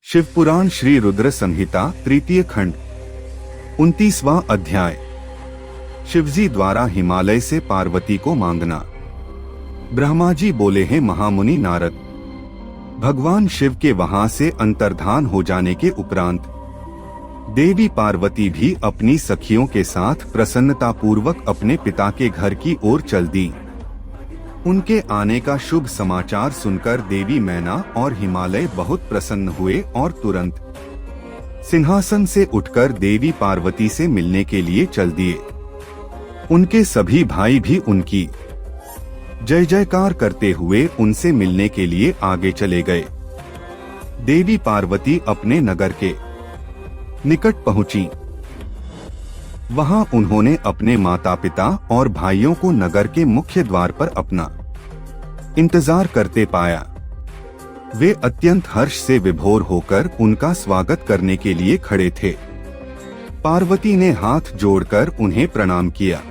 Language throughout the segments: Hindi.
शिवपुराण श्री रुद्र संहिता तृतीय खंड 29वां अध्याय। शिवजी द्वारा हिमालय से पार्वती को मांगना। ब्रह्मा जी बोले हैं महामुनि नारद, भगवान शिव के वहां से अंतर्धान हो जाने के उपरांत देवी पार्वती भी अपनी सखियों के साथ प्रसन्नता पूर्वक अपने पिता के घर की ओर चल दी। उनके आने का शुभ समाचार सुनकर देवी मैना और हिमालय बहुत प्रसन्न हुए और तुरंत सिंहासन से उठकर देवी पार्वती से मिलने के लिए चल दिए। उनके सभी भाई भी उनकी जय जयकार करते हुए उनसे मिलने के लिए आगे चले गए। देवी पार्वती अपने नगर के निकट पहुंची। वहां उन्होंने अपने माता पिता और भाइयों को नगर के मुख्य द्वार पर अपना इंतजार करते पाया। वे अत्यंत हर्ष से विभोर होकर उनका स्वागत करने के लिए खड़े थे। पार्वती ने हाथ जोड़कर उन्हें प्रणाम किया।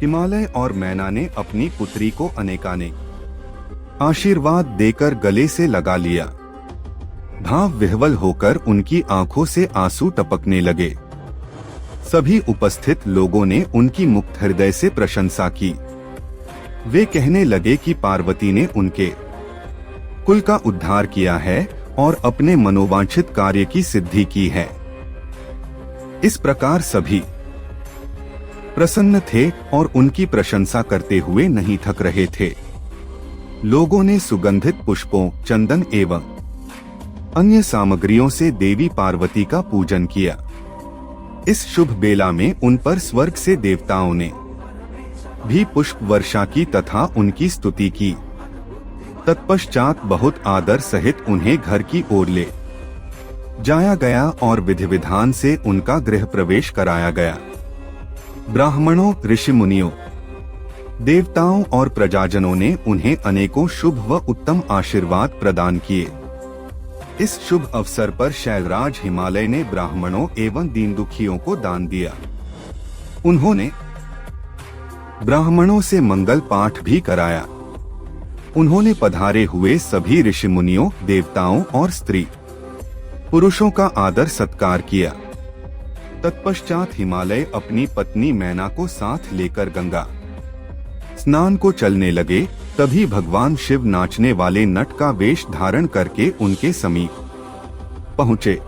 हिमालय और मैना ने अपनी पुत्री को अनेकानेक आशीर्वाद देकर गले से लगा लिया। भाव विह्वल होकर उनकी आंखों से आंसू टपकने लगे। सभी उपस्थित लोगों ने उनकी मुक्त हृदय से प्रशंसा की। वे कहने लगे कि पार्वती ने उनके कुल का उद्धार किया है और अपने मनोवांछित कार्य की सिद्धि की है। इस प्रकार सभी प्रसन्न थे और उनकी प्रशंसा करते हुए नहीं थक रहे थे। लोगों ने सुगंधित पुष्पों, चंदन एवं अन्य सामग्रियों से देवी पार्वती का पूजन किया। इस शुभ बेला में उन पर स्वर्ग से देवताओं ने भी पुष्प वर्षा की तथा उनकी स्तुति की। तत्पश्चात बहुत आदर सहित उन्हें घर की ओर ले जाया गया और विधि विधान से उनका गृह प्रवेश कराया गया। ब्राह्मणों, ऋषि मुनियों, देवताओं और प्रजाजनों ने उन्हें अनेकों शुभ व उत्तम आशीर्वाद प्रदान किए। इस शुभ अवसर पर शैलराज हिमालय ने ब्राह्मणों एवं दीन दुखियों को दान दिया। उन्होंने ब्राह्मणों से मंगल पाठ भी कराया। उन्होंने पधारे हुए सभी ऋषि मुनियों, देवताओं और स्त्री पुरुषों का आदर सत्कार किया। तत्पश्चात हिमालय अपनी पत्नी मैना को साथ लेकर गंगा स्नान को चलने लगे। तभी भगवान शिव नाचने वाले नट का वेश धारण करके उनके समीप पहुँचे।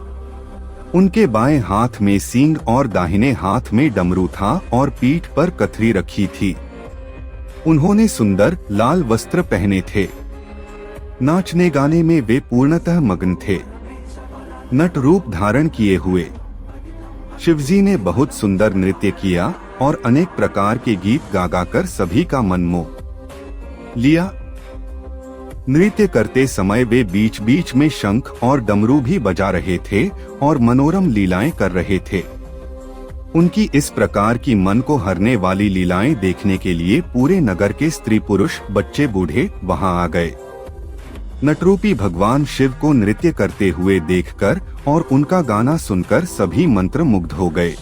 उनके बाएं हाथ में सींग और दाहिने हाथ में डमरू था और पीठ पर कथरी रखी थी। उन्होंने सुंदर लाल वस्त्र पहने थे। नाचने गाने में वे पूर्णतः मग्न थे। नट रूप धारण किए हुए शिवजी ने बहुत सुंदर नृत्य किया और अनेक प्रकार के गीत गा कर सभी का मन मोह लिया। नृत्य करते समय वे बीच बीच में शंख और डमरू भी बजा रहे थे और मनोरम लीलाएं कर रहे थे। उनकी इस प्रकार की मन को हरने वाली लीलाएं देखने के लिए पूरे नगर के स्त्री पुरुष, बच्चे बूढ़े वहां आ गए। नटरूपी भगवान शिव को नृत्य करते हुए देखकर और उनका गाना सुनकर सभी मंत्र मुग्ध हो गए।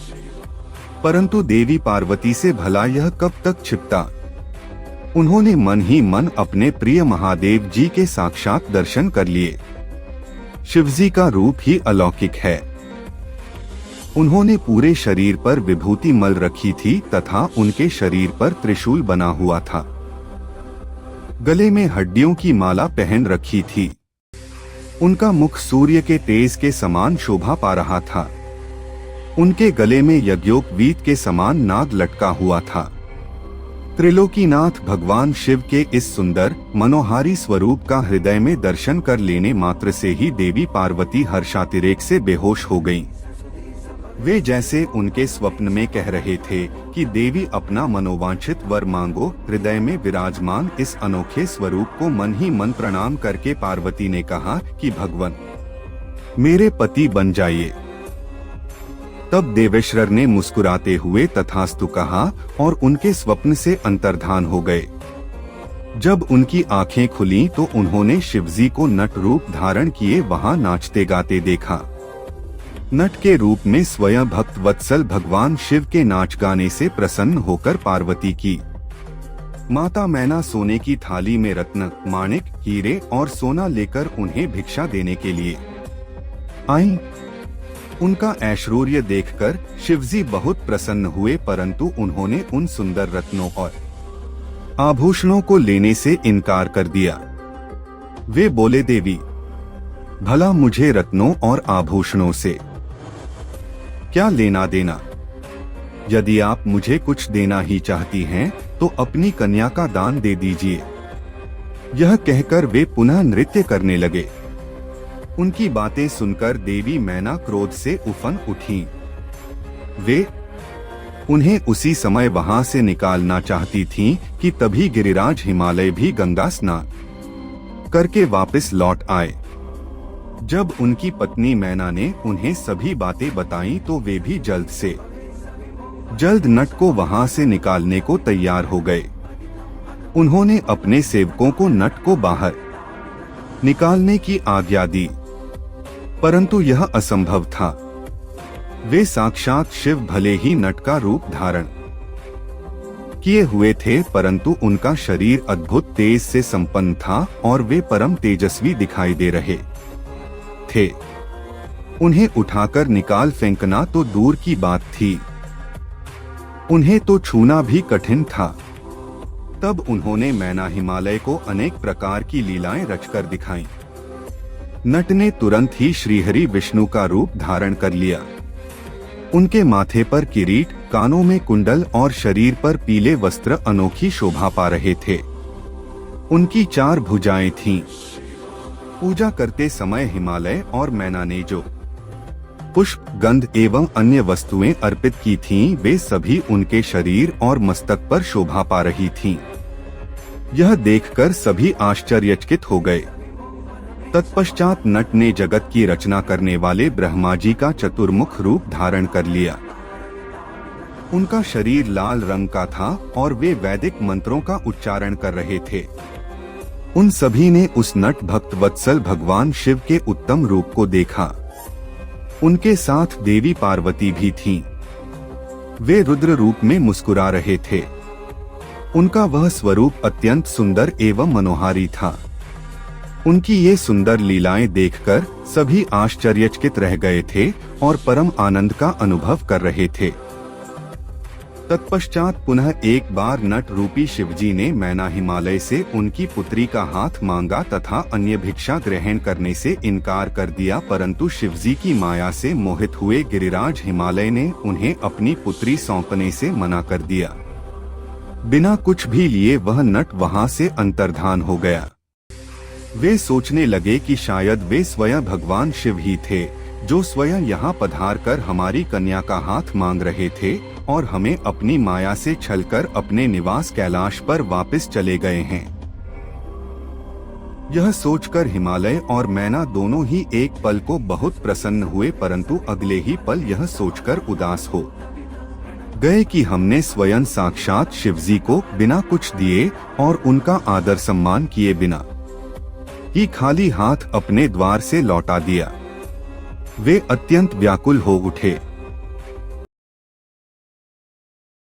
परंतु देवी पार्वती से भला यह कब तक छिपता। उन्होंने मन ही मन अपने प्रिय महादेव जी के साक्षात दर्शन कर लिए। शिवजी का रूप ही अलौकिक है। उन्होंने पूरे शरीर पर विभूति मल रखी थी तथा उनके शरीर पर त्रिशूल बना हुआ था। गले में हड्डियों की माला पहन रखी थी। उनका मुख सूर्य के तेज के समान शोभा पा रहा था। उनके गले में यज्ञोपवीत के समान नाग लटका हुआ था। त्रिलोकीनाथ भगवान शिव के इस सुंदर मनोहारी स्वरूप का हृदय में दर्शन कर लेने मात्र से ही देवी पार्वती हर्षातिरेक से बेहोश हो गईं। वे जैसे उनके स्वप्न में कह रहे थे कि देवी अपना मनोवांछित वर मांगो। हृदय में विराजमान इस अनोखे स्वरूप को मन ही मन प्रणाम करके पार्वती ने कहा कि भगवान मेरे पति बन जाइए। तब देवेश्वर ने मुस्कुराते हुए तथास्तु कहा और उनके स्वप्न से अंतर्धान हो गए। जब उनकी आंखें खुली तो उन्होंने शिवजी को नट रूप धारण किए वहां नाचते गाते देखा। नट के रूप में स्वयं भक्त वत्सल भगवान शिव के नाच गाने से प्रसन्न होकर पार्वती की माता मैना सोने की थाली में रत्न, माणिक, हीरे और सोना लेकर उन्हें भिक्षा देने के लिए आईं। उनका ऐश्वर्य देखकर शिवजी बहुत प्रसन्न हुए, परंतु उन्होंने उन सुंदर रत्नों और आभूषणों को लेने से इनकार कर दिया। वे बोले, देवी, भला मुझे रत्नों और आभूषणों से क्या लेना देना? यदि आप मुझे कुछ देना ही चाहती हैं, तो अपनी कन्या का दान दे दीजिए। यह कहकर वे पुनः नृत्य करने लगे। उनकी बातें सुनकर देवी मैना क्रोध से उफन उठीं। वे उन्हें उसी समय वहां से निकालना चाहती थीं कि तभी गिरिराज हिमालय भी गंगा स्नान करके वापस लौट आए। जब उनकी पत्नी मैना ने उन्हें सभी बातें बताईं, तो वे भी जल्द नट को वहां से निकालने को तैयार हो गए। उन्होंने अपने सेवकों को नट को बाहर निकालने की आज्ञा दी, परंतु यह असंभव था। वे साक्षात शिव भले ही नट का रूप धारण किए हुए थे, परंतु उनका शरीर अद्भुत तेज से संपन्न था और वे परम तेजस्वी दिखाई दे रहे थे। उन्हें उठाकर निकाल फेंकना तो दूर की बात थी, उन्हें तो छूना भी कठिन था। तब उन्होंने मैना हिमालय को अनेक प्रकार की लीलाएं रचकर दिखाईं। नट ने तुरंत ही श्रीहरि विष्णु का रूप धारण कर लिया। उनके माथे पर किरीट, कानों में कुंडल और शरीर पर पीले वस्त्र अनोखी शोभा पा रहे थे। उनकी 4 भुजाएं थीं। पूजा करते समय हिमालय और मैना ने जो पुष्प, गंध एवं अन्य वस्तुएं अर्पित की थीं, वे सभी उनके शरीर और मस्तक पर शोभा पा रही थीं। यह देखकर सभी आश्चर्यचकित हो गए। तत्पश्चात नट ने जगत की रचना करने वाले ब्रह्मा जी का चतुर्मुख रूप धारण कर लिया। उनका शरीर लाल रंग का था और वे वैदिक मंत्रों का उच्चारण कर रहे थे। उन सभी ने उस नट भक्त वत्सल भगवान शिव के उत्तम रूप को देखा। उनके साथ देवी पार्वती भी थीं। वे रुद्र रूप में मुस्कुरा रहे थे। उनका वह स्वरूप अत्यंत सुंदर एवं मनोहारी था। उनकी ये सुंदर लीलाएं देखकर सभी आश्चर्यचकित रह गए थे और परम आनंद का अनुभव कर रहे थे। तत्पश्चात पुनः एक बार नट रूपी शिवजी ने मैना हिमालय से उनकी पुत्री का हाथ मांगा तथा अन्य भिक्षा ग्रहण करने से इनकार कर दिया, परंतु शिवजी की माया से मोहित हुए गिरिराज हिमालय ने उन्हें अपनी पुत्री सौंपने से मना कर दिया। बिना कुछ भी लिए वह नट वहां से अंतर्धान हो गया। वे सोचने लगे कि शायद वे स्वयं भगवान शिव ही थे, जो स्वयं यहाँ पधार कर हमारी कन्या का हाथ मांग रहे थे और हमें अपनी माया से छलकर अपने निवास कैलाश पर वापस चले गए हैं। यह सोचकर हिमालय और मैना दोनों ही एक पल को बहुत प्रसन्न हुए, परंतु अगले ही पल यह सोचकर उदास हो गए कि हमने स्वयं साक्षात शिवजी को बिना कुछ दिए और उनका आदर सम्मान किए बिना ही खाली हाथ अपने द्वार से लौटा दिया। वे अत्यंत व्याकुल हो उठे।